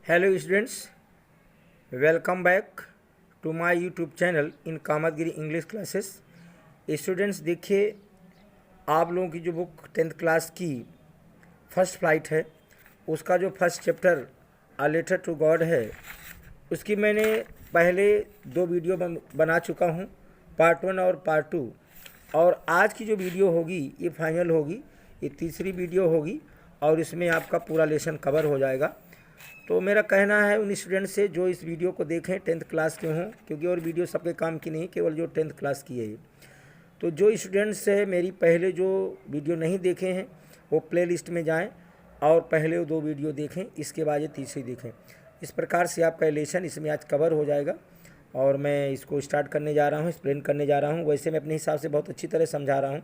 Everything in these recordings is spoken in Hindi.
Hello students, welcome back to my YouTube channel in Kamatgiri English classes. Students देखिए, आप लोगों की जो बुक 10th क्लास की फर्स्ट फ्लाइट है उसका जो first chapter a letter to God है उसकी मैंने पहले दो वीडियो बना चुका हूँ, पार्ट 1 और पार्ट 2। और आज की जो वीडियो होगी ये फाइनल होगी, ये तीसरी वीडियो होगी और इसमें आपका पूरा लेसन कवर हो जाएगा। तो मेरा कहना है उन स्टूडेंट से जो इस वीडियो को देखें 10th क्लास के हों, क्योंकि और वीडियो सबके काम की नहीं, केवल जो 10th क्लास की है ये। तो जो स्टूडेंट्स है मेरी पहले जो वीडियो नहीं देखे हैं वो प्लेलिस्ट में जाएं और पहले वो दो वीडियो देखें, इसके बाद ये तीसरी देखें। इस प्रकार से आपका लेसन इसमें आज कवर हो जाएगा और मैं इसको स्टार्ट करने जा रहा हूँ, एक्सप्लेन करने जा रहा हूँ। वैसे मैं अपने हिसाब से बहुत अच्छी तरह समझा रहा हूँ,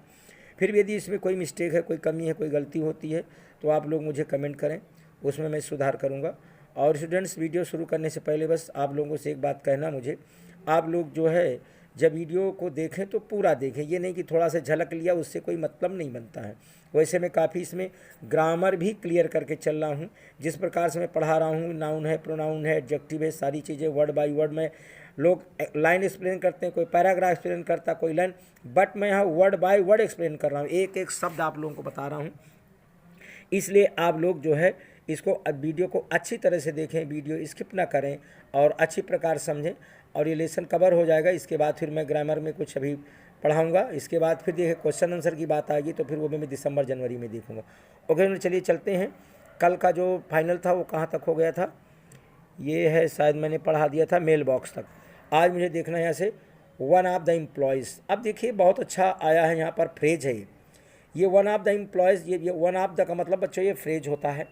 फिर भी यदि इसमें कोई मिस्टेक है, कोई कमी है, कोई गलती होती है तो आप लोग मुझे कमेंट करें, उसमें मैं सुधार करूँगा। और स्टूडेंट्स वीडियो शुरू करने से पहले बस आप लोगों से एक बात कहना मुझे, आप लोग जो है जब वीडियो को देखें तो पूरा देखें, ये नहीं कि थोड़ा सा झलक लिया उससे कोई मतलब नहीं बनता है। वैसे मैं काफ़ी इसमें ग्रामर भी क्लियर करके चल रहा हूँ, जिस प्रकार से मैं पढ़ा रहा हूँ, नाउन है, प्रोनाउन है, एडजेक्टिव है, सारी चीज़ें वर्ड बाय वर्ड में लोग लाइन एक्सप्लेन करते हैं, कोई पैराग्राफ एक्सप्लेन करता, कोई लाइन, बट मैं यहाँ वर्ड बाय वर्ड एक्सप्लेन कर रहा हूँ, एक एक शब्द आप लोगों को बता रहा हूँ। इसलिए आप लोग जो है इसको वीडियो को अच्छी तरह से देखें, वीडियो स्किप ना करें और अच्छी प्रकार समझें और ये लेसन कवर हो जाएगा। इसके बाद फिर मैं ग्रामर में कुछ अभी पढ़ाऊंगा, इसके बाद फिर देखिए क्वेश्चन आंसर की बात आएगी तो फिर वो भी मैं दिसंबर जनवरी में देखूंगा। ओके, चलिए चलते हैं। कल का जो फाइनल था वो कहाँ तक हो गया था, ये है शायद मैंने पढ़ा दिया था मेल बॉक्स तक। आज मुझे देखना है यहाँ से वन ऑफ द एम्प्लॉयज़। अब देखिए बहुत अच्छा आया है, यहाँ पर फ्रेज है ये वन ऑफ द एम्प्लॉयज़। ये वन ऑफ द का मतलब बच्चों ये फ्रेज होता है।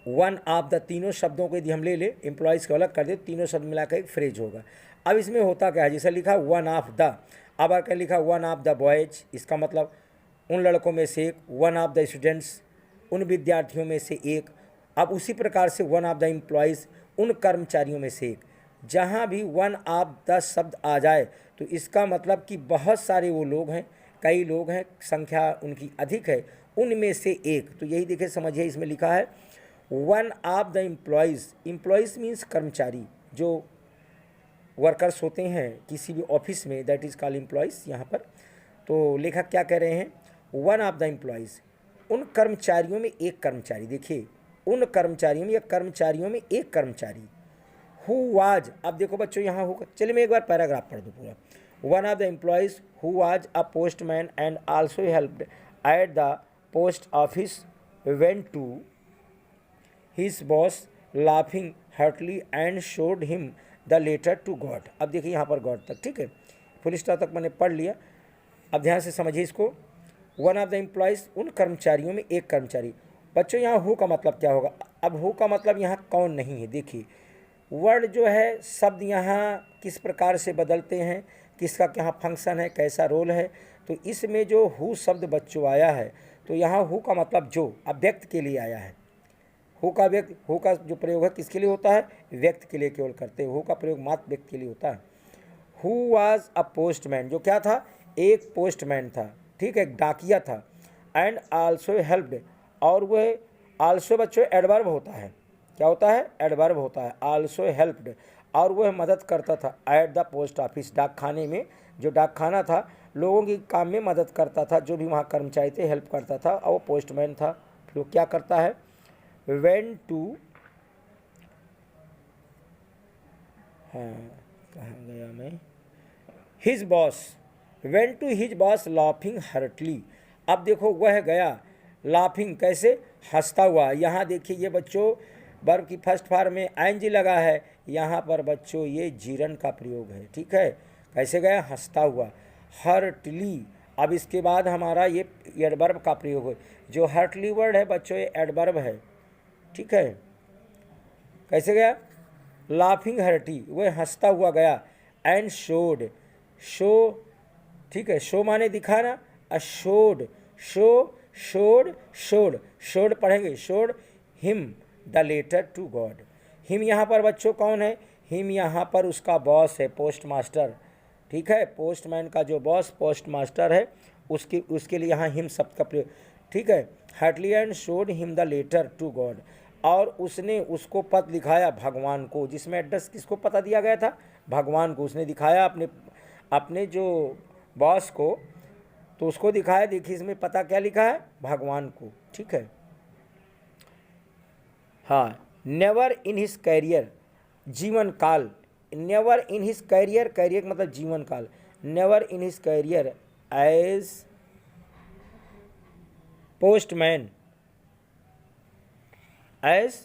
वन ऑफ द तीनों शब्दों को यदि हम ले ले, एम्प्लॉयज़ को अलग कर दे, तीनों शब्द मिलाकर एक फ्रेज होगा। अब इसमें होता क्या है, जैसे लिखा वन ऑफ द, अब आकर लिखा वन ऑफ द बॉयज, इसका मतलब उन लड़कों में से एक, वन ऑफ द स्टूडेंट्स उन विद्यार्थियों में से एक। अब उसी प्रकार से वन ऑफ द एम्प्लॉयज़ उन कर्मचारियों में से एक। जहाँ भी वन ऑफ द शब्द आ जाए तो इसका मतलब कि बहुत सारे वो लोग हैं, कई लोग हैं, संख्या उनकी अधिक है, उनमें से एक। तो यही देखिए समझिए, इसमें लिखा है one of the employees. Employees means कर्मचारी, जो वर्कर्स होते हैं किसी भी ऑफिस में, दैट इज़ कॉल्ड एम्प्लॉयज़ यहाँ पर। तो लेखक क्या कह रहे हैं, वन ऑफ द एम्प्लॉयज़ उन कर्मचारियों में एक कर्मचारी। देखिए उन कर्मचारियों में या कर्मचारियों में एक कर्मचारी। हु वाज, अब देखो बच्चों यहाँ होगा, चलिए मैं एक बार पैराग्राफ पढ़ दूँ पूरा। One of the employees who was a postman and also helped at the post office went to his boss laughing heartily and showed him the letter to God। अब देखिए यहाँ पर गॉड तक, ठीक है, फुल स्टॉप तक मैंने पढ़ लिया। अब ध्यान से समझिए इसको, वन ऑफ द एम्प्लॉयज़ उन कर्मचारियों में एक कर्मचारी। बच्चों यहाँ हु का मतलब क्या होगा, अब हु का मतलब यहाँ कौन नहीं है। देखिए वर्ड जो है, शब्द यहाँ किस प्रकार से बदलते हैं, किसका क्या फंक्शन है, कैसा रोल है। तो इसमें जो हु शब्द बच्चों आया है तो यहाँ हु का मतलब जो, अब व्यक्ति के लिए आया है। हु का व्यक्ति, हु का जो प्रयोग है किसके लिए होता है, व्यक्ति के लिए केवल करते हैं। हु का प्रयोग मात्र व्यक्ति के लिए होता है। हु वाज अ पोस्टमैन, जो क्या था, एक पोस्टमैन था, ठीक है, डाकिया था। एंड आल्सो हेल्प्ड, और वह आल्सो बच्चों एडवर्ब होता है, क्या होता है, एडवर्ब होता है। आल्सो हेल्प्ड, और वह मदद करता था एट द पोस्ट ऑफिस, डाकखाने में, जो डाकखाना था लोगों की काम में मदद करता था, जो भी वहाँ कर्मचारी थे हेल्प करता था, और वो पोस्टमैन था। फिर वो क्या करता है, वेंट टू, हाँ कहाँ गया मैं, his boss, went to his boss laughing heartily. अब देखो वह गया, लाफिंग कैसे, हंसता हुआ। यहाँ देखिए ये बच्चों वर्ब की फर्स्ट फॉर्म में आईएनजी लगा है, यहाँ पर बच्चों ये जीरन का प्रयोग है, ठीक है। कैसे गया, हंसता हुआ, हर्टली। अब इसके बाद हमारा ये एडवर्ब का प्रयोग है, जो हर्टली वर्ड है बच्चों ये एडवर्ब है, ठीक है। कैसे गया, लाफिंग हर्टी, वह हंसता हुआ गया। एंड शोड, शो, ठीक है, शो माने दिखाना, अशोड, शो, शोड, शोड, शोड पढ़ेंगे, showed him the letter to God. Him यहाँ पर बच्चों कौन है, हिम यहाँ पर उसका बॉस है, पोस्ट मास्टर, ठीक है। पोस्टमैन का जो बॉस पोस्ट मास्टर है उसके लिए यहाँ हिम शब्द का प्रयोग, ठीक है। Heartily and showed him the letter to God. और उसने उसको पत्र लिखाया भगवान को, जिसमें एड्रेस किसको पता दिया गया था, भगवान को। उसने दिखाया अपने अपने जो बॉस को, तो उसको दिखाया, देखिए इसमें पता क्या लिखा है, भगवान को। ठीक है, हाँ। नेवर इन हिज कैरियर, जीवन काल, never in his career, career मतलब जीवन काल, never in his career as postman, as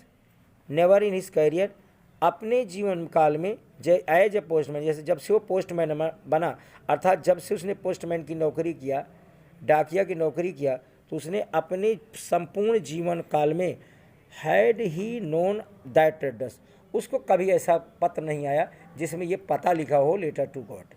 never in his career, अपने जीवन काल में एज ए पोस्टमैन, जैसे जब से वो पोस्टमैन बना, अर्थात जब से उसने पोस्टमैन की नौकरी किया, डाकिया की नौकरी किया, तो उसने अपने संपूर्ण जीवन काल में had he known that address, उसको कभी ऐसा पत्र नहीं आया जिसमें ये पता लिखा हो लेटर टू गॉड।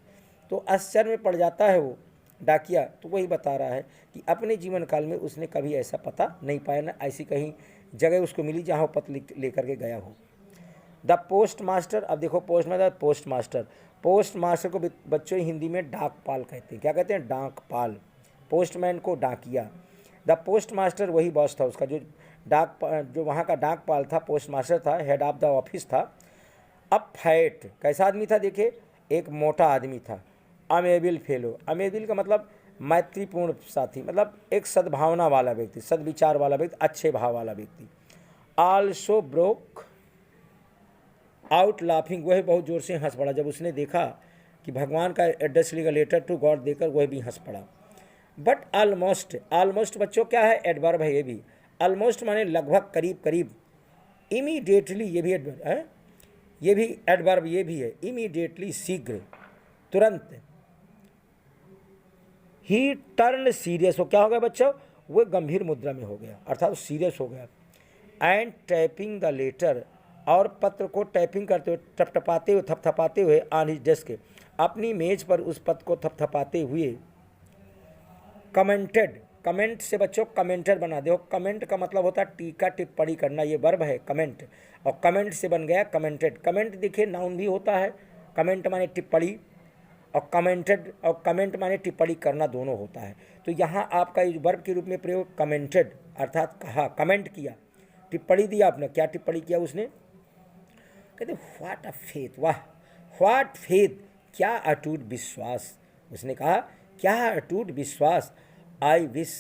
तो आश्चर्य में पड़ जाता है वो डाकिया, तो वही बता रहा है कि अपने जीवन काल में उसने कभी ऐसा पता नहीं पाया, ना ऐसी कहीं जगह उसको मिली जहाँ वो पत्र लेकर के गया हो। द पोस्ट मास्टर, अब देखो पोस्ट मतलब पोस्ट मास्टर, पोस्ट मास्टर को बच्चों हिंदी में डाकपाल कहते हैं। क्या कहते हैं, डाकपाल। पोस्टमैन को डाकिया। द पोस्ट मास्टर वही बॉस था उसका, जो वहाँ का डाकपाल था, पोस्ट मास्टर था, हेड ऑफ द ऑफिस था। अब फैट कैसा आदमी था, देखे, एक मोटा आदमी था। अमेबल फेलो, अमेबल का मतलब मैत्रीपूर्ण साथी, मतलब एक सद्भावना वाला व्यक्ति, सद्विचार वाला व्यक्ति, अच्छे भाव वाला व्यक्ति। आल्सो ब्रोक आउट लाफिंग, वह बहुत ज़ोर से हंस पड़ा जब उसने देखा कि भगवान का एड्रेस लिखा लेटर टू गॉड देकर, वह भी हंस पड़ा। बट ऑलमोस्ट, ऑलमोस्ट बच्चों क्या है, एडवर्ब है ये भी। ऑलमोस्ट माने लगभग, करीब करीब। इमीडिएटली ये भी एडवर्ब है, ये भी एडवर्ब, ये भी है। इमीडिएटली शीघ्र, तुरंत। ही टर्न सीरियस, हो क्या हो गया बच्चों, वो गंभीर मुद्रा में हो गया, अर्थात सीरियस हो गया। एंड टैपिंग द लेटर, और पत्र को टैपिंग करते हुए, टपटपाते हुए, थपथपाते हुए, ऑन हिज डेस्क, अपनी मेज पर उस पत्र को थपथपाते हुए, कमेंटेड, कमेंट से बच्चों कमेंटर बना दो। कमेंट का मतलब होता है टीका टिप्पणी करना, ये वर्ब है कमेंट, और कमेंट से बन गया कमेंटेड। कमेंट देखिए नाउन भी होता है, कमेंट माने टिप्पणी, और कमेंटेड और कमेंट माने टिप्पणी करना, दोनों होता है। तो यहाँ आपका इस वर्ब के रूप में प्रयोग कमेंटेड, अर्थात कहा, कमेंट किया, टिप्पणी दिया आपने। क्या टिप्पणी किया उसने, कहते व्हाट अ फेथ, वाह व्हाट फेथ, क्या अटूट विश्वास। उसने कहा क्या अटूट विश्वास। आई विश,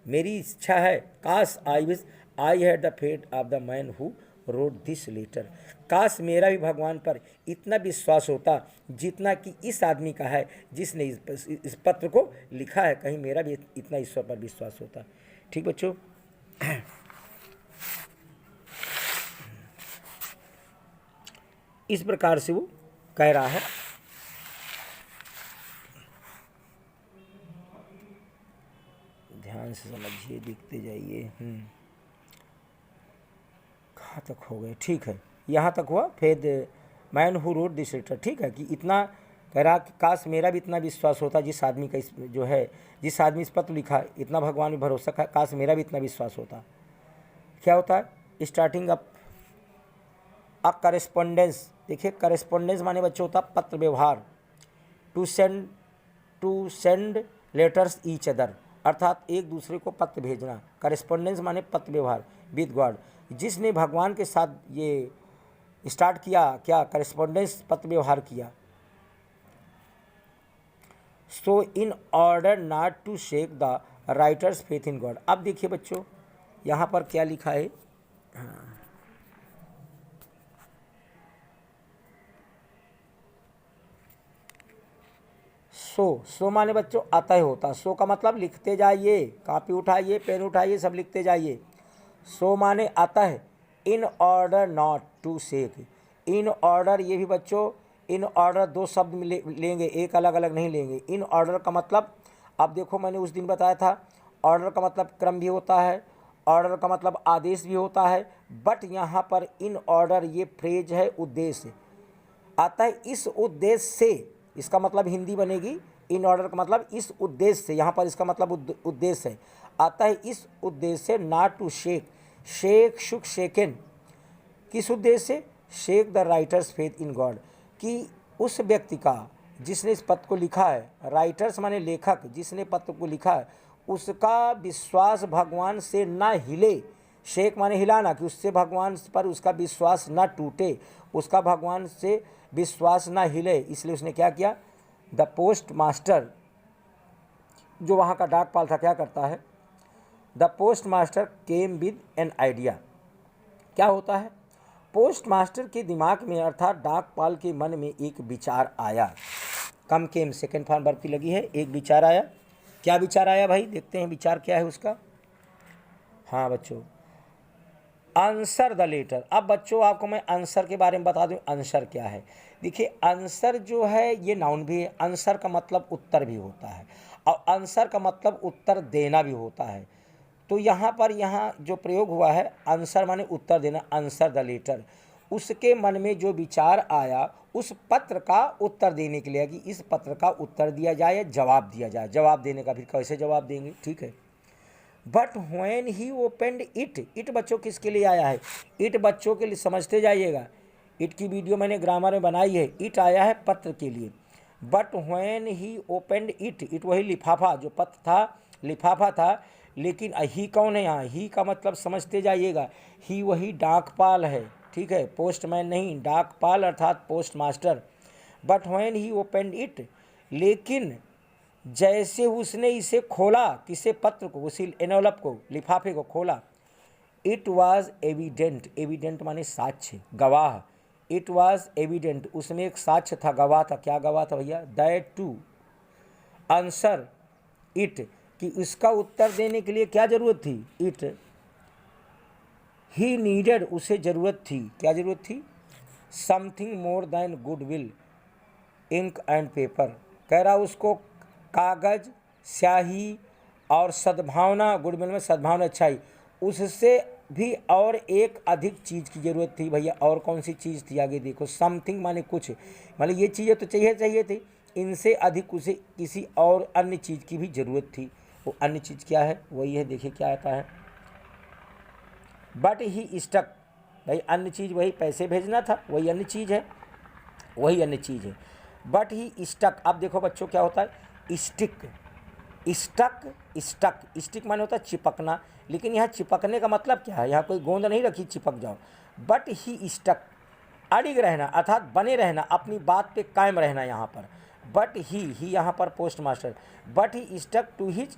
मेरी इच्छा है, काश, I wish I had the faith of the man who wrote this letter, काश मेरा भी भगवान पर इतना विश्वास होता जितना कि इस आदमी का है जिसने इस पत्र को लिखा है, कहीं मेरा भी इतना ईश्वर पर विश्वास होता। ठीक बच्चों, इस प्रकार से वो कह रहा है। ध्यान से समझिए, देखते जाइए। कहाँ तक हो गए, ठीक है, यहाँ तक हुआ। फिर man who wrote this letter, ठीक है, कि इतना कह रहा कि काश मेरा भी इतना विश्वास होता जिस आदमी का जो है, जिस आदमी इस पत्र लिखा, इतना भगवान में भरोसा का, काश मेरा भी इतना विश्वास होता। क्या होता है, स्टार्टिंग अप अ करेस्पॉन्डेंस, देखिए करेस्पॉन्डेंस माने बच्चे होता पत्र व्यवहार। To send letters each other, अर्थात एक दूसरे को पत्र भेजना। करेस्पॉन्डेंस माने पत्र व्यवहार विद गॉड, जिसने भगवान के साथ ये स्टार्ट किया, क्या करेस्पॉन्डेंस, पत्र व्यवहार किया। So in order not to shake the writer's faith in God. अब देखिए बच्चों यहाँ पर क्या लिखा है, सो माने बच्चों अतः होता। सो का मतलब लिखते जाइए, कॉपी उठाइए, पेन उठाइए, सब लिखते जाइए। सो माने अतः, in order not to shake, in order, ये भी बच्चों इन ऑर्डर दो शब्द लेंगे, एक अलग अलग नहीं लेंगे। इन ऑर्डर का मतलब, अब देखो मैंने उस दिन बताया था, ऑर्डर का मतलब क्रम भी होता है, ऑर्डर का मतलब आदेश भी होता है, बट यहाँ पर इन ऑर्डर ये फ्रेज है उद्देश्य। अतः इस उद्देश्य से, इसका मतलब हिंदी बनेगी इन ऑर्डर का मतलब इस उद्देश्य से, यहाँ पर इसका मतलब उद्देश्य है। अतः इस उद्देश्य से, नॉट टू शेक, शेक शुक शेकन, किस उद्देश्य से, shake the writer's faith in God, कि उस व्यक्ति का जिसने इस पत्र को लिखा है, राइटर्स माने लेखक, जिसने पत्र को लिखा है, उसका विश्वास भगवान से ना हिले, शेक माने हिलाना, कि उससे भगवान पर उसका विश्वास न टूटे, उसका भगवान से विश्वास न हिले, इसलिए उसने क्या किया, द पोस्ट मास्टर, जो वहाँ का डाकपाल था, क्या करता है, the post master came with an idea. क्या होता है, पोस्ट मास्टर के दिमाग में अर्थात डाकपाल के मन में एक विचार आया। कम केम सेकेंड फॉर्म वर्ब की लगी है, एक विचार आया। क्या विचार आया भाई, देखते हैं विचार क्या है उसका। हाँ बच्चों, आंसर द लेटर। अब बच्चों आपको मैं आंसर के बारे में बता दूं, आंसर क्या है। देखिए आंसर जो है ये नाउन भी है, आंसर का मतलब उत्तर भी होता है, और आंसर का मतलब उत्तर देना भी होता है। तो यहाँ पर यहाँ जो प्रयोग हुआ है, आंसर माने उत्तर देना, आंसर द लेटर। उसके मन में जो विचार आया उस पत्र का उत्तर देने के लिए, कि इस पत्र का उत्तर दिया जाए या जवाब दिया जाए। जवाब देने का फिर कैसे जवाब देंगे, ठीक है। But when he opened it, it बच्चों किसके लिए आया है, इट बच्चों के लिए, समझते जाइएगा। इट की वीडियो मैंने ग्रामर में बनाई है, इट आया है पत्र के लिए। But when he opened it, it वही लिफाफा जो पत्र था, लिफाफा था, लेकिन ही कौन है यहाँ, ही का मतलब समझते जाइएगा, ही वही डाकपाल है, ठीक है, पोस्टमैन नहीं, डाकपाल अर्थात post master. But when he opened it, लेकिन जैसे उसने इसे खोला, किसे, पत्र को, उसी एनवलप को, लिफाफे को खोला, इट वॉज एविडेंट, एविडेंट माने साक्ष्य, गवाह, इट वॉज एविडेंट, उसमें एक साक्ष्य था, गवाह था। क्या गवाह था भैया, दैट टू आंसर इट, कि उसका उत्तर देने के लिए क्या जरूरत थी, इट, ही नीडेड, उसे जरूरत थी, क्या जरूरत थी, something more than goodwill, ink and paper. कह रहा उसको कागज, स्याही और सद्भावना, गुडविल में सद्भावना, अच्छाई, उससे भी और एक अधिक चीज़ की ज़रूरत थी। भैया और कौन सी चीज़ थी, आगे देखो, समथिंग माने कुछ, मतलब ये चीज़ें तो चाहिए थी, इनसे अधिक उसे किसी और अन्य चीज़ की भी ज़रूरत थी। वो अन्य चीज़ क्या है, वही है, देखिए क्या आता है। बट ही स्टक, भाई अन्य चीज़ वही पैसे भेजना था, वही अन्य चीज़ है, वही अन्य चीज़ है। बट ही स्टक, अब देखो बच्चों क्या होता है, स्टिक, स्टक, स्टक, स्टिक माने होता है चिपकना, लेकिन यहाँ चिपकने का मतलब क्या है, यहाँ कोई गोंद नहीं रखी चिपक जाओ। बट ही स्टक, अड़िग रहना अर्थात बने रहना, अपनी बात पे कायम रहना यहाँ पर। बट ही यहाँ पर postmaster, but he stuck to his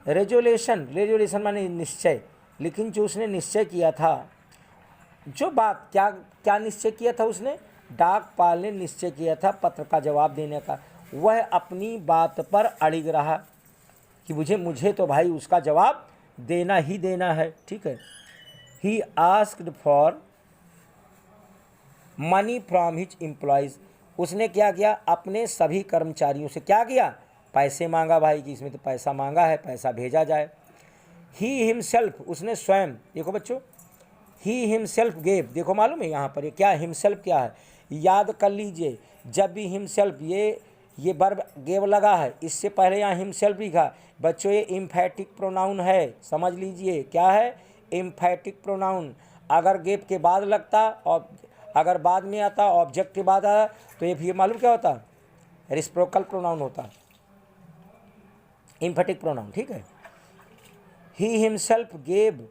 resolution, resolution माने निश्चय, लेकिन जो उसने निश्चय किया था, जो बात, क्या क्या निश्चय किया था उसने, डाकपाल ने निश्चय किया था पत्र का जवाब देने का, वह अपनी बात पर अड़िग रहा कि मुझे तो भाई उसका जवाब देना ही देना है, ठीक है। He asked for money from his employees, उसने क्या किया, अपने सभी कर्मचारियों से क्या किया, पैसे मांगा भाई, कि इसमें तो पैसा मांगा है, पैसा भेजा जाए। ही हिमसेल्फ, उसने स्वयं, देखो बच्चों, ही हिमसेल्फ गेव, देखो मालूम है यहाँ पर ये क्या, हिमसेल्फ क्या है, याद कर लीजिए, जब भी हिमसेल्फ, ये वर्ब गेव लगा है, इससे पहले यहाँ हिमसेल्फ लिखा बच्चों, ये इम्फैटिक प्रोनाउन है, समझ लीजिए क्या है, इम्फैटिक प्रोनाउन। अगर गेव के बाद लगता और अगर बाद में आता, ऑब्जेक्ट के बाद आता, तो ये फिर मालूम क्या होता, रेसिप्रोकल प्रोनाउन होता, इम्फैटिक प्रोनाउन, ठीक है। He himself gave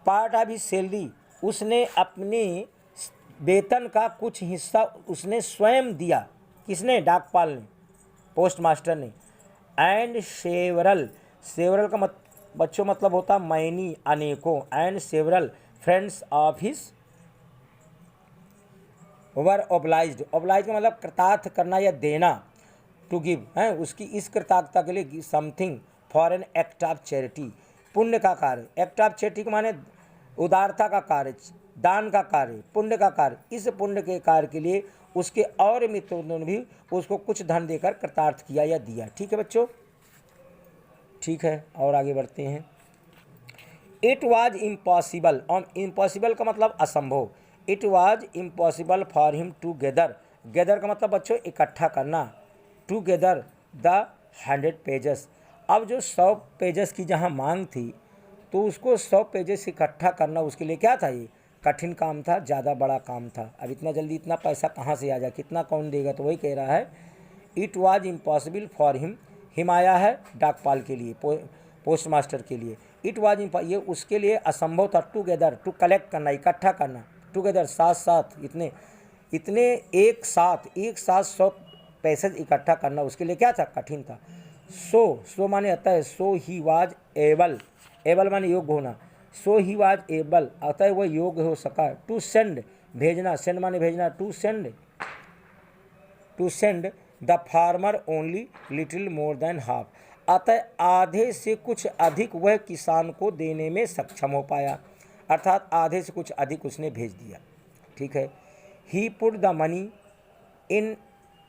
part of his salary, उसने अपने वेतन का कुछ हिस्सा उसने स्वयं दिया, किसने, डाकपाल ने, पोस्ट मास्टर ने। एंड सेवरल, सेवरल का बच्चों मतलब होता मैनी, अनेकों, and several friends of his were obliged, oblige का मतलब कृतार्थ करना या देना, टू गिव है, उसकी इस कृतार्थता के लिए something for an act of charity, पुण्य का कार्य, एक्ट ऑफ चैरिटी को माने उदारता का कार्य, दान का कार्य, पुण्य का कार्य, इस पुण्य के कार्य के लिए उसके और मित्रों ने भी उसको कुछ धन देकर कृतार्थ किया या दिया, ठीक है बच्चों, ठीक है। और आगे बढ़ते हैं। इट वॉज इम्पॉसिबल, और इम्पॉसिबल का मतलब असंभव, it was impossible for him to gather, gather का मतलब बच्चों इकट्ठा करना, टू गेदर द 100 पेजेस। अब जो 100 पेजेस की जहाँ मांग थी, तो उसको 100 पेजेस इकट्ठा करना उसके लिए क्या था, ये कठिन काम था, ज़्यादा बड़ा काम था। अब इतना जल्दी इतना पैसा कहाँ से आ जाए, कितना कौन देगा, तो वही कह रहा है it was impossible for him आया है डाकपाल के लिए, पोस्ट मास्टर के लिए। इट वाज ये उसके लिए असंभव था, टुगेदर टू कलेक्ट करना, इकट्ठा करना, टुगेदर साथ साथ, इतने एक साथ 100 पैसे इकट्ठा करना उसके लिए क्या था, कठिन था। सो माने आता है सो ही वाज एबल, एबल माने योग्य होना, सो ही वाज एबल आता है वह योग्य हो सका, टू सेंड भेजना, सेंड माने भेजना, to send the farmer only little more than half, अतः आधे से कुछ अधिक वह किसान को देने में सक्षम हो पाया, अर्थात आधे से कुछ अधिक उसने भेज दिया। ठीक है। He put the money in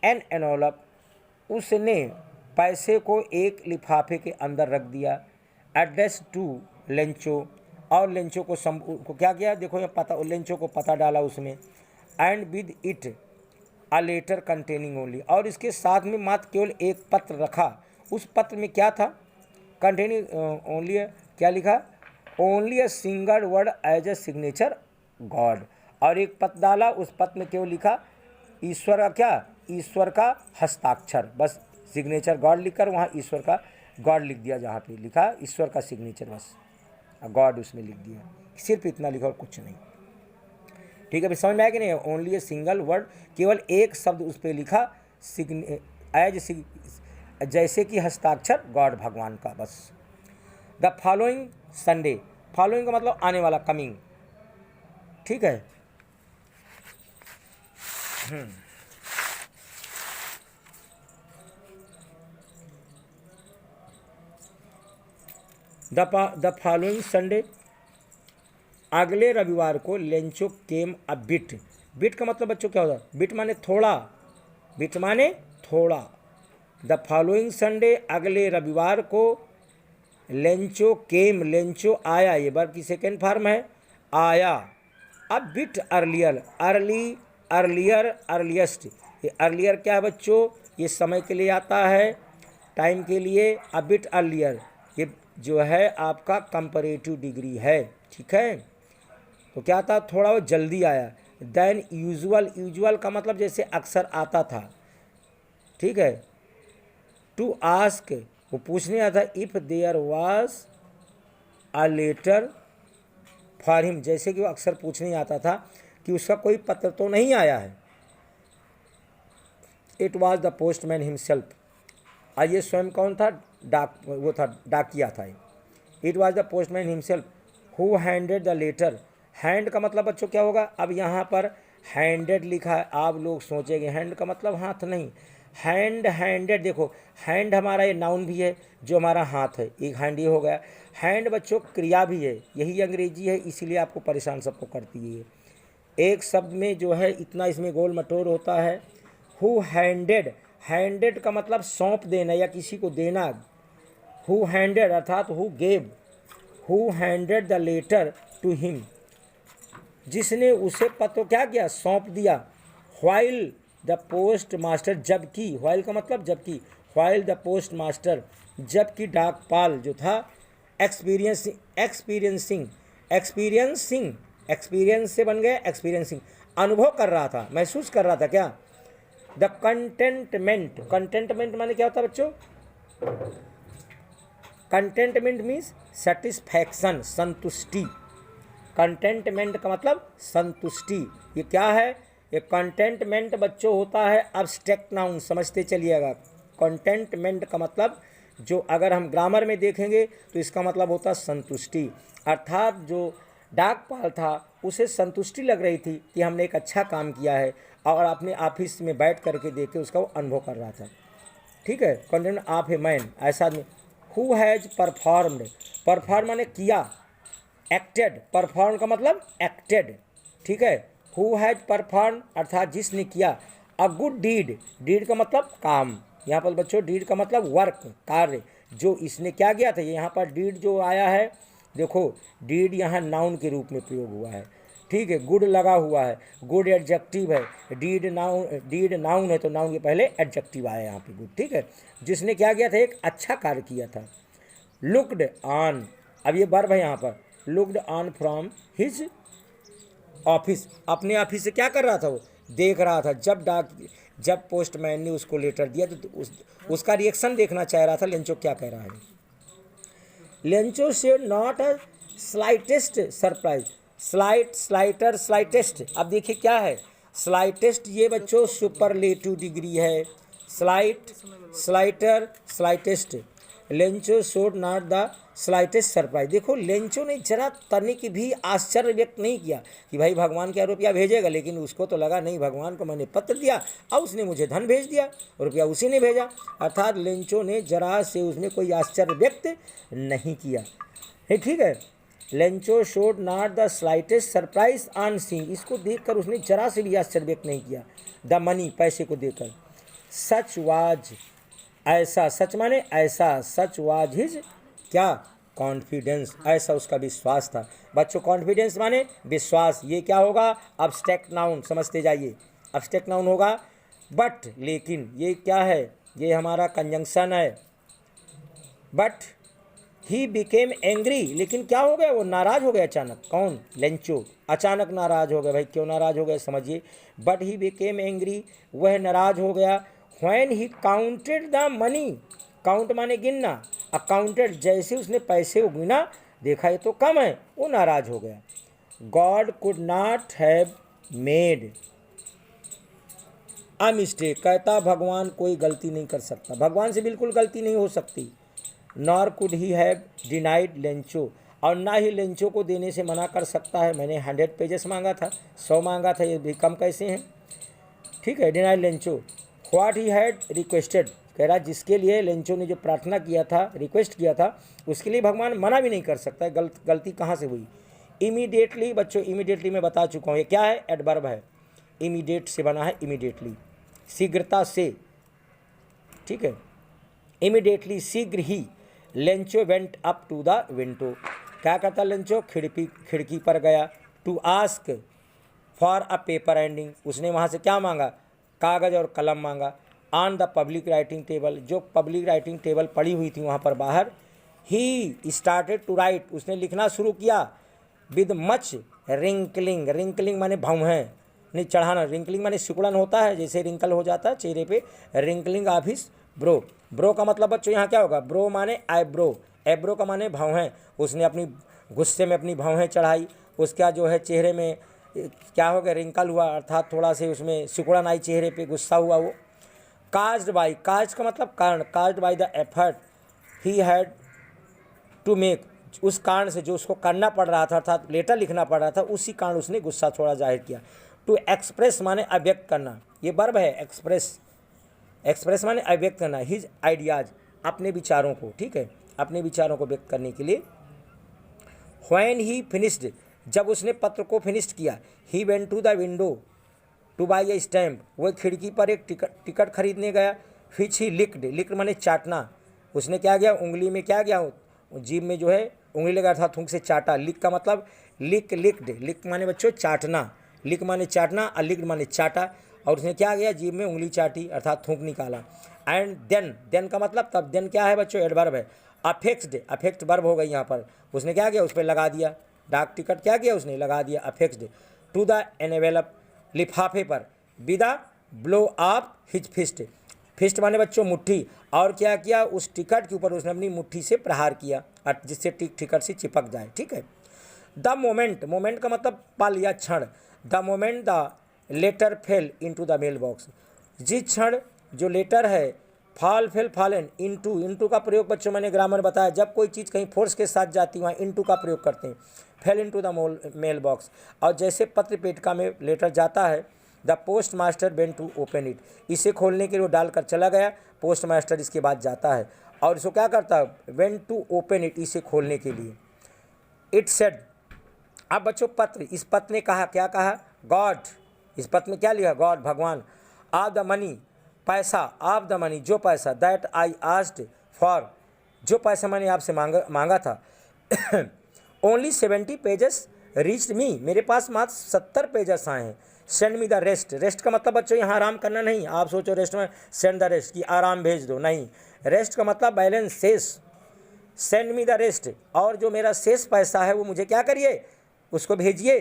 an envelope, उसने पैसे को एक लिफाफे के अंदर रख दिया। एड्रेस टू लेंचो, और लेंचो को क्या किया, देखो ये पता, लेंचो को पता डाला उसमें। And with it a letter containing only, और इसके साथ में मात्र केवल एक पत्र रखा। उस पत्र में क्या था, कंटेनिंग ओनली, क्या लिखा, only a single word as a signature God, और एक पत्र डाला, उस पत्र में केवल लिखा ईश्वर का क्या, ईश्वर का हस्ताक्षर, बस सिग्नेचर गॉड लिखकर वहाँ ईश्वर का गॉड लिख दिया, जहाँ पे लिखा ईश्वर का सिग्नेचर, बस गॉड उसमें लिख दिया, सिर्फ इतना लिखा और कुछ नहीं। ठीक है, अभी समझ में आया कि नहीं, ओनली ए सिंगल वर्ड, केवल एक शब्द उस पर लिखा, एज जैसे कि हस्ताक्षर गॉड भगवान का, बस। द फॉलोइंग संडे, फॉलोइंग का मतलब आने वाला, कमिंग। ठीक है। द फॉलोइंग संडे, अगले रविवार को Lencho came a bit, bit का मतलब बच्चों क्या होता है, बिट माने थोड़ा, बिट माने थोड़ा। द फॉलोइंग संडे, अगले रविवार को, लेंचो केम, लेंचो आया, ये वर्ब की सेकेंड फॉर्म है, आया। अब बिट अर्लियर, अर्लियर, अर्लिएस्ट, ये अर्लियर क्या है बच्चों, ये समय के लिए आता है, टाइम के लिए। अ बिट अर्लियर ये जो है आपका कंपैरेटिव डिग्री है। ठीक है, तो क्या था, थोड़ा वो जल्दी आया। देन यूजुअल, यूजुअल का मतलब जैसे अक्सर आता था। ठीक है। टू आस्क, वो पूछने आया था, if there was a letter for him, जैसे कि वो अक्सर पूछने आता था कि उसका कोई पत्र तो नहीं आया है। It was the postman himself, और ये स्वयं कौन था, वो था डाकिया था। It was the postman himself who handed the letter, hand का मतलब बच्चों क्या होगा, अब यहाँ पर हैंडेड लिखा है, आप लोग सोचेंगे हैंड का मतलब हाथ नहीं, हैंड, हैंडेड, देखो हैंड हमारा ये नाउन भी है, जो हमारा हाथ है, एक हैंड ये हो गया। हैंड बच्चों क्रिया भी है, यही अंग्रेजी है, इसीलिए आपको परेशान सबको करती है। एक शब्द में जो है इतना इसमें गोल मटोर होता है। हु हैंडेड, हैंडेड का मतलब सौंप देना या किसी को देना। हु हैंडेड अर्थात who gave, who handed the letter to him, जिसने उसे पत्र क्या किया, सौंप दिया। व्हाइल द पोस्ट मास्टर, जबकि, व्हाइल का मतलब जबकि, व्हाइल द पोस्ट मास्टर, जबकि डाकपाल जो था, एक्सपीरियंसिंग, एक्सपीरियंस से बन गया एक्सपीरियंसिंग, अनुभव कर रहा था, महसूस कर रहा था क्या। द कंटेंटमेंट, कंटेंटमेंट माने क्या होता है बच्चों, कंटेंटमेंट मीन्स सेटिस्फैक्शन, संतुष्टि। कंटेंटमेंट का मतलब संतुष्टि। ये क्या है, ये कंटेंटमेंट बच्चों होता है अब्स्ट्रैक्ट नाउन, समझते चलिएगा। कंटेंटमेंट का मतलब जो अगर हम ग्रामर में देखेंगे तो इसका मतलब होता है संतुष्टि, अर्थात जो डाकपाल था उसे संतुष्टि लग रही थी कि हमने एक अच्छा काम किया है, और अपने ऑफिस में बैठ करके देखे उसका वो अनुभव कर रहा था। ठीक है। कंटेंट ऑफ ए मैन, ऐसा आदमी। हु हैज़ परफॉर्म्ड, परफॉर्म माने किया, एक्टेड, परफॉर्म का मतलब एक्टेड। ठीक है। हु हैज परफॉर्म अर्थात जिसने किया। अ गुड डीड, डीड का मतलब काम, यहाँ पर बच्चों डीड का मतलब वर्क, कार्य, जो इसने क्या किया था। यहाँ पर डीड जो आया है, देखो डीड यहाँ नाउन के रूप में प्रयोग हुआ है। ठीक है। गुड लगा हुआ है, गुड एडजेक्टिव है, डीड नाउन है, तो नाउन के पहले एडजेक्टिव आया यहाँ पे गुड। ठीक है। जिसने क्या किया था, एक अच्छा कार्य किया था। लुक्ड ऑन, अब ये वर्ब है यहाँ पर, looked on from his office, अपने ऑफिस से क्या कर रहा था, वो देख रहा था। जब पोस्टमैन ने उसको लेटर दिया तो उसका रिएक्शन देखना चाह रहा था, लेंचो क्या कह रहा है। लेंचो से not a slightest surprise, slightest. अब देखिए क्या है स्लाइटेस्ट, ये बच्चों सुपरलेटिव डिग्री है, slightest. Lencho showed not the slightest surprise. देखो लेंचो ने जरा तनिक भी आश्चर्य व्यक्त नहीं किया कि भाई भगवान क्या रुपया भेजेगा, लेकिन उसको तो लगा नहीं, भगवान को मैंने पत्र दिया और उसने मुझे धन भेज दिया, रुपया उसी ने भेजा। अर्थात लेंचो ने जरा से उसमें कोई आश्चर्य व्यक्त नहीं किया है, ठीक है। Lencho showed not the slightest surprise on seeing, इसको देखकर उसने जरा से भी आश्चर्य व्यक्त नहीं किया। द मनी, पैसे को देखकर। सच वाज, ऐसा, सच माने ऐसा, सच वाज हिज क्या, कॉन्फिडेंस, ऐसा उसका विश्वास था। बच्चों कॉन्फिडेंस माने विश्वास, ये क्या होगा अब्स्ट्रैक्ट नाउन, समझते जाइए। अब्स्ट्रैक्ट नाउन होगा बट, लेकिन, ये क्या है, ये हमारा कंजंक्शन है। बट ही बिकेम एंग्री, लेकिन क्या हो गया, वो नाराज हो गया अचानक। कौन, लेंचो, अचानक नाराज हो गया। भाई क्यों नाराज हो गया समझिए। बट ही बिकेम एंग्री, वह नाराज हो गया। When he counted the money, count माने गिनना, अकाउंटेड, जैसे उसने पैसे को गिना, देखा ये तो कम है, वो नाराज हो गया। God could not have made a mistake, कहता भगवान कोई गलती नहीं कर सकता, भगवान से बिल्कुल गलती नहीं हो सकती। Nor could he have denied Lencho, और ना ही लेंचो को देने से मना कर सकता है। मैंने 100 पेजेस मांगा था, 100 मांगा था, ये भी कम कैसे हैं, ठीक है। Denied Lencho what he had requested, कह रहा जिसके लिए लेंचो ने जो प्रार्थना किया था, रिक्वेस्ट किया था, उसके लिए भगवान मना भी नहीं कर सकता है। गलती कहाँ से हुई। इमीडिएटली, बच्चों इमीडिएटली मैं बता चुका हूँ, ये क्या है, एडवर्ब है, इमीडिएट से बना है, इमीडिएटली, शीघ्रता से, ठीक है। इमीडिएटली, शीघ्र ही, Lencho went up to the window, क्या करता लेंचो, खिड़की पर गया। To ask for a paper and ink, उसने वहाँ से क्या मांगा, कागज़ और कलम मांगा। On the public writing table, जो पब्लिक राइटिंग टेबल पड़ी हुई थी वहाँ पर बाहर। ही स्टार्टेड टू राइट, उसने लिखना शुरू किया। विद मच रिंकलिंग, रिंकलिंग माने भौहें, नहीं चढ़ाना, रिंकलिंग माने सिकुड़न होता है, जैसे रिंकल हो जाता है चेहरे पे, wrinkling of his bro. Bro का मतलब बच्चों यहाँ क्या होगा, ब्रो माने आईब्रो, एब्रो का माने भौहें। उसने अपनी गुस्से में अपनी भौहें चढ़ाई, उसका जो है चेहरे में क्या हो गया, रिंकल हुआ, अर्थात थोड़ा से उसमें सिकुड़न आई चेहरे पे, गुस्सा हुआ वो। काज्ड बाई, काज का मतलब कारण, caused by the effort he had to make, उस कारण से जो उसको करना पड़ रहा था, अर्थात लेटर लिखना पड़ रहा था, उसी कारण उसने गुस्सा थोड़ा जाहिर किया। टू एक्सप्रेस माने अभिव्यक्त करना, ये वर्ब है एक्सप्रेस, एक्सप्रेस माने अभिव्यक्त करना। हिज आइडियाज, अपने विचारों को, ठीक है, अपने विचारों को व्यक्त करने के लिए। व्हेन ही फिनिश्ड, जब उसने पत्र को फिनिश्ड किया। He went to the window to buy a stamp, वह खिड़की पर एक टिकट खरीदने गया। विच ही लिक्ड, लिक्ड माने चाटना, उसने क्या किया, उंगली में क्या किया, जीभ में जो है उंगली लगा था, थूक से चाटा। लिक का मतलब लिक्ड, लिक माने बच्चों चाटना, लिक माने चाटना और लिक्ड माने चाटा, और उसने क्या किया, जीभ में उंगली चाटी, अर्थात थूक निकाला। एंड देन, देन का मतलब तब, देन क्या है बच्चों, एडवर्ब है। अफेक्स्ड, अफेक्ट वर्ब हो गई यहाँ पर, उसने क्या किया, उस पर लगा दिया, डाक टिकट क्या किया उसने, लगा दिया, अफेक्स्ड। टू द एनवेलप, लिफाफे पर। With a blow of his fist, fist माने बच्चों मुट्ठी, और क्या किया, उस टिकट के ऊपर उसने अपनी मुट्ठी से प्रहार किया, जिससे टिकट से चिपक जाए, ठीक है। द मोमेंट, मोमेंट का मतलब पल या क्षण। The moment the letter fell into the mailbox, जिस क्षण जो लेटर है, फॉलन इनटू, इनटू का प्रयोग बच्चों मैंने ग्रामर बताया, जब कोई चीज़ कहीं फोर्स के साथ जाती है वहाँ इनटू का प्रयोग करते हैं। Fell into the mailbox, और जैसे पत्र पेटिका में लेटर जाता है, the postmaster went to open it, इसे खोलने के लिए वो डालकर चला गया, पोस्ट मास्टर इसके बाद जाता है और इसको क्या करता है, वेंट टू ओपन इट, इसे खोलने के लिए। इट सेड, अब बच्चों पत्र, इस पत्र ने कहा, क्या कहा, गॉड, इस पत्र में क्या लिखा, गॉड भगवान। ऑफ द मनी, पैसा, ऑफ द मनी जो पैसा, दैट आई आस्क्ड फॉर, जो पैसा मैंने आपसे मांगा था। ओनली 70 पेजेस रीच्ड मी, मेरे पास मात्र 70 पेजेस आए हैं। Send me the rest, rest का मतलब बच्चों यहाँ आराम करना नहीं, आप सोचो रेस्ट में सेंड द रेस्ट कि आराम भेज दो, नहीं, रेस्ट का मतलब बैलेंस, शेष। सेंड मी द रेस्ट, और जो मेरा शेष पैसा है वो मुझे क्या करिए, उसको भेजिए।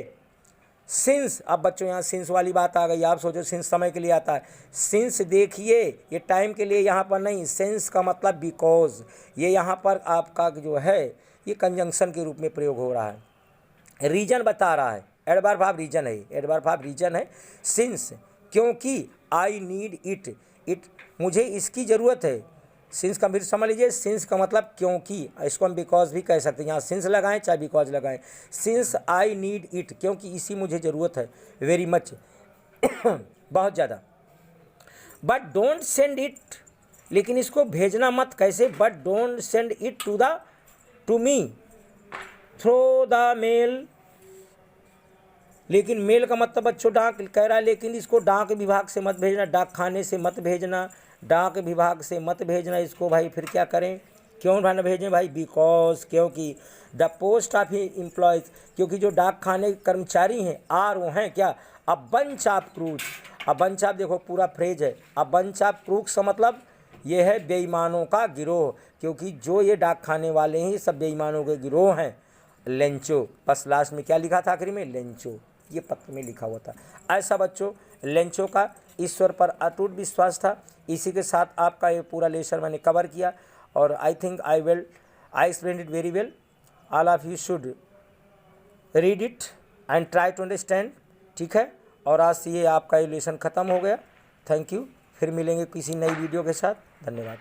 सिंस, अब बच्चों यहाँ सिंस वाली बात आ गई, आप सोचो सिंस समय के लिए आता है, सिंस देखिए ये टाइम के लिए यहाँ पर नहीं, सिंस का मतलब बिकॉज, ये यहाँ पर आपका जो है ये कंजंक्शन के रूप में प्रयोग हो रहा है। रीजन बता रहा है, एडवर्ब ऑफ रीजन है, एडवर्ब ऑफ रीजन है सिंस, क्योंकि आई नीड इट, इट मुझे इसकी ज़रूरत है। सिंस का फिर समझ लीजिए, सिंस का मतलब क्योंकि, इसको हम बिकॉज भी कह सकते हैं, यहाँ सिंस लगाएं चाहे बिकॉज लगाएं। सिंस आई नीड इट, क्योंकि इसी मुझे ज़रूरत है, वेरी मच बहुत ज़्यादा। बट डोंट सेंड इट, लेकिन इसको भेजना मत, कैसे, but don't send it to me through the mail, लेकिन मेल का मतलब बच्चों डाक कह रहा है, लेकिन इसको डाक विभाग से मत भेजना, डाक खाने से मत भेजना, डाक विभाग से मत भेजना इसको भाई। फिर क्या करें, क्यों ना भेजें भाई, बिकॉज, क्योंकि द पोस्ट ऑफ एम्प्लॉयज़, क्योंकि जो डाक खाने के कर्मचारी हैं आर वो हैं क्या, a bunch of crooks, a bunch of, देखो पूरा फ्रेज है, अ बंच ऑफ क्रूक्स का मतलब ये है बेईमानों का गिरोह, क्योंकि जो ये डाक खाने वाले हैं ये सब बेईमानों के गिरोह हैं। लेंचो, बस लास्ट में क्या लिखा था आखिरी में, लेंचो, ये पत्र में लिखा हुआ था। ऐसा बच्चों लेंचो का ईश्वर पर अटूट विश्वास था। इसी के साथ आपका ये पूरा लेसन मैंने कवर किया, और I think I explain it very well. All of you should read it and try to understand, ठीक है। और आज से ये आपका ये लेसन ख़त्म हो गया। थैंक यू, फिर मिलेंगे किसी नई वीडियो के साथ, धन्यवाद।